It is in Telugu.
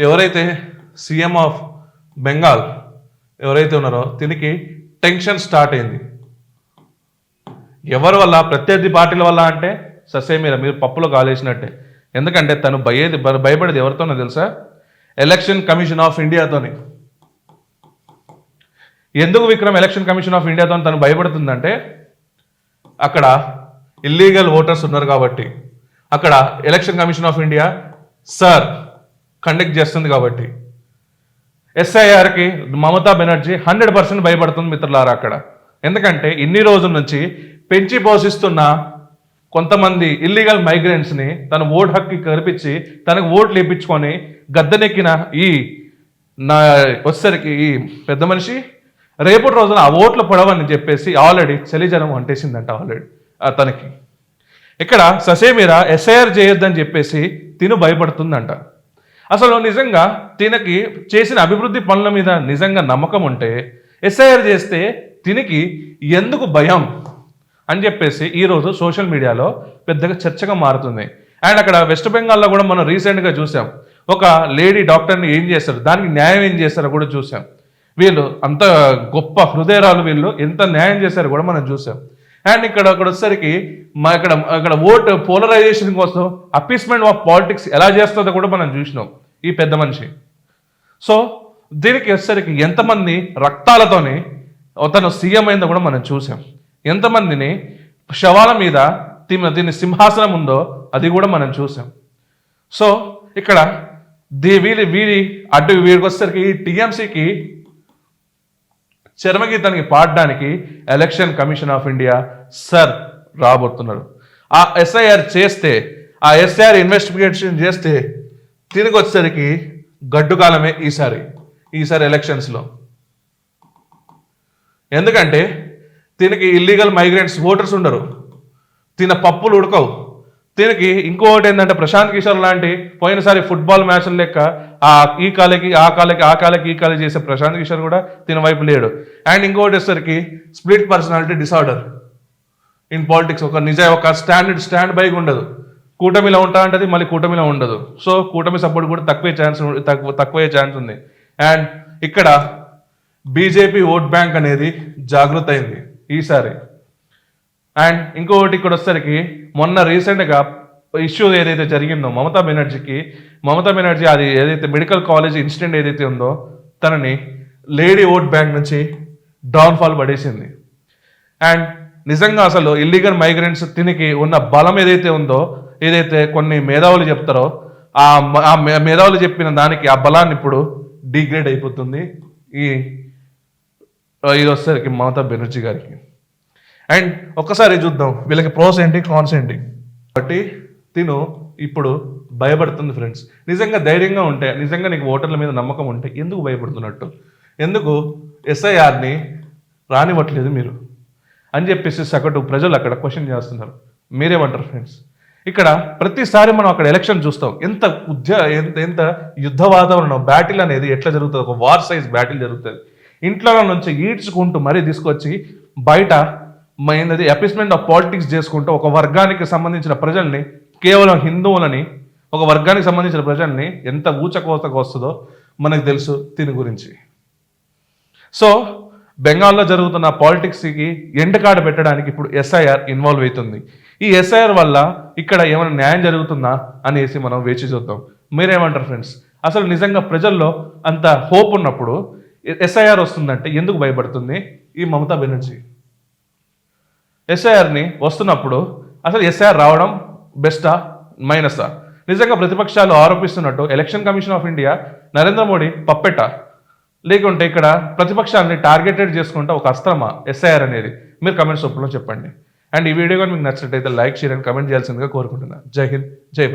ఎవరైతే సీఎం ఆఫ్ బెంగాల్ ఎవరైతే ఉన్నారో దీనికి టెన్షన్ స్టార్ట్ అయింది. ఎవరి వల్ల? ప్రత్యర్థి పార్టీల వల్ల అంటే ససేమీర మీరు పప్పులో కాలేసినట్టే. ఎందుకంటే తను భయపడేది ఎవరితోనో తెలుసా? ఎలక్షన్ కమిషన్ ఆఫ్ ఇండియాతోని. ఎందుకు విక్రమ్ ఎలక్షన్ కమిషన్ ఆఫ్ ఇండియాతో తను భయపడుతుందంటే అక్కడ ఇల్లీగల్ ఓటర్స్ ఉన్నారు కాబట్టి, అక్కడ election commission of India sir conduct చేస్తుంది కాబట్టి. ఎస్ఐఆర్కి మమతా బెనర్జీ 100% భయపడుతుంది మిత్రులారా అక్కడ. ఎందుకంటే ఇన్ని రోజుల నుంచి పెంచి పోషిస్తున్న కొంతమంది ఇల్లీగల్ మైగ్రెంట్స్ని తన ఓటు హక్కు కల్పించి తనకు ఓట్లు ఇప్పించుకొని గద్దెనెక్కిన ఈ వచ్చేసరికి ఈ పెద్ద మనిషి రేపటి రోజున ఆ ఓట్లు పడవని చెప్పేసి ఆల్రెడీ చలిజనం అంటేసిందంట ఆల్రెడీ తనకి. ఇక్కడ ససేమిరా ఎస్ఐఆర్ చేయొద్దని చెప్పేసి తిను భయపడుతుందంట. అసలు నిజంగా తినకి చేసిన అభివృద్ధి పనుల మీద నిజంగా నమ్మకం ఉంటే ఎస్ఐఆర్ చేస్తే తినికి ఎందుకు భయం అని చెప్పేసి ఈరోజు సోషల్ మీడియాలో పెద్దగా చర్చగా మారుతుంది. అండ్ అక్కడ వెస్ట్ బెంగాల్లో కూడా మనం రీసెంట్గా చూసాం, ఒక లేడీ డాక్టర్ని ఏం చేస్తారు, దానికి న్యాయం ఏం చేస్తారో కూడా చూసాం. వీళ్ళు అంత గొప్ప హృదయరాలు, వీళ్ళు ఎంత న్యాయం చేశారో కూడా మనం చూసాం. అండ్ ఇక్కడ వచ్చేసరికి అక్కడ ఓట్ పోలరైజేషన్ కోసం అపీస్మెంట్ ఆఫ్ పాలిటిక్స్ ఎలా చేస్తుందో కూడా మనం చూసినాం ఈ పెద్ద మనిషి. సో దీనికి వచ్చేసరికి ఎంతమంది రక్తాలతోని తను సీఎం అయిందో కూడా మనం చూసాం. ఎంతమందిని శవాల మీద దీని సింహాసనం ఉందో అది కూడా మనం చూసాం. సో ఇక్కడ వీరికి వచ్చేసరికి టీఎంసీకి చర్మగీతానికి పాడడానికి election commission of India sir రాబోతున్నారు. ఆ ఎస్ఐఆర్ చేస్తే, ఆ ఎస్ఐఆర్ ఇన్వెస్టిగేషన్ చేస్తే తిరిగి వచ్చేసరికి గడ్డుకాలమే ఈసారి ఎలక్షన్స్లో. ఎందుకంటే దీనికి ఇల్లీగల్ మైగ్రెంట్స్ ఓటర్స్ ఉండరు, తిన పప్పులు ఉడకవు. దీనికి ఇంకొకటి ఏంటంటే ప్రశాంత్ కిషోర్ లాంటి పోయినసారి ఫుట్బాల్ మ్యాచ్ల లెక్క ఈ కాలకి ఆ కాలకి ఈ కాలకి చేసే ప్రశాంత్ కిషోర్ కూడా తిన వైపు లేడు. అండ్ ఇంకొకటి వచ్చేసరికి split personality disorder in politics. ఒక స్టాండ్ బైగా ఉండదు. కూటమిలో ఉంటా అంటది, మళ్ళీ కూటమిలో ఉండదు. సో కూటమి సపోర్ట్ కూడా తక్కువే ఛాన్స్ ఉంది. అండ్ ఇక్కడ బీజేపీ ఓట్ బ్యాంక్ అనేది జాగృత అయింది ఈసారి. అండ్ ఇంకొకటి ఇక్కడ వచ్చేసరికి మొన్న రీసెంట్గా ఇష్యూ ఏదైతే జరిగిందో మమతా బెనర్జీ అది ఏదైతే మెడికల్ కాలేజ్ ఇన్సిడెంట్ ఏదైతే ఉందో తనని లేడీ ఓట్ బ్యాంక్ నుంచి డౌన్ఫాల్ పడేసింది. అండ్ నిజంగా అసలు ఇల్లీగల్ మైగ్రెంట్స్ తినికి ఉన్న బలం ఏదైతే ఉందో, ఏదైతే కొన్ని మేధావులు చెప్తారో ఆ మేధావులు చెప్పిన దానికి ఆ బలాన్ని ఇప్పుడు డిగ్రేడ్ అయిపోతుంది ఇది వచ్చేసరికి మమతా బెనర్జీ గారికి. అండ్ ఒక్కసారి చూద్దాం వీళ్ళకి ప్రోస్ ఏంటి కాన్స్ ఏంటి. కాబట్టి తిను ఇప్పుడు భయపడుతుంది ఫ్రెండ్స్. నిజంగా ధైర్యంగా ఉంటే, నిజంగా నీకు ఓటర్ల మీద నమ్మకం ఉంటే ఎందుకు భయపడుతున్నట్టు, ఎందుకు ఎస్ఐఆర్ని రానివ్వట్లేదు మీరు అని చెప్పేసి సగటు ప్రజలు అక్కడ క్వశ్చన్ చేస్తున్నారు. మీరేమంటారు ఫ్రెండ్స్? ఇక్కడ ప్రతిసారి మనం అక్కడ ఎలక్షన్ చూస్తాం, ఎంత యుద్ధ వాతావరణం, బ్యాటిల్ అనేది ఎట్లా జరుగుతుంది, ఒక వార్ సైజ్ బ్యాటిల్ జరుగుతుంది. ఇంట్లో నుంచి ఈడ్చుకుంటూ మరీ తీసుకొచ్చి బయట అపీస్మెంట్ ఆఫ్ పాలిటిక్స్ చేసుకుంటూ ఒక వర్గానికి సంబంధించిన ప్రజల్ని, కేవలం హిందువులని, ఒక వర్గానికి సంబంధించిన ప్రజల్ని ఎంత ఊచకోతకు వస్తుందో మనకు తెలుసు దీని గురించి. సో బెంగాల్లో జరుగుతున్న పాలిటిక్స్కి ఎండకాడ పెట్టడానికి ఇప్పుడు ఎస్ఐఆర్ ఇన్వాల్వ్ అవుతుంది. ఈ ఎస్ఐఆర్ వల్ల ఇక్కడ ఏమైనా న్యాయం జరుగుతుందా అనేసి మనం వేచి చూద్దాం. మీరేమంటారు ఫ్రెండ్స్? అసలు నిజంగా ప్రజల్లో అంత హోప్ ఉన్నప్పుడు ఎస్ఐఆర్ వస్తుందంటే ఎందుకు భయపడుతుంది ఈ మమతా బెనర్జీ? ఎస్ఐఆర్ని వస్తున్నప్పుడు అసలు ఎస్ఐఆర్ రావడం బెస్టా మైనసా? నిజంగా ప్రతిపక్షాలు ఆరోపిస్తున్నట్టు election commission of India Narendra Modi పప్పెట, లేకుంటే ఇక్కడ ప్రతిపక్షాన్ని టార్గెటెడ్ చేసుకుంటే ఒక అస్త్రమా ఎస్ఐఆర్ అనేది? మీరు కమెంట్స్ రూపంలో చెప్పండి. అండ్ ఈ వీడియో కానీ మీకు నచ్చినట్టయితే లైక్, షేర్ అండ్ కమెంట్ చేయాల్సిందిగా కోరుకుంటున్నాను. జై హింద్, జై భారత్.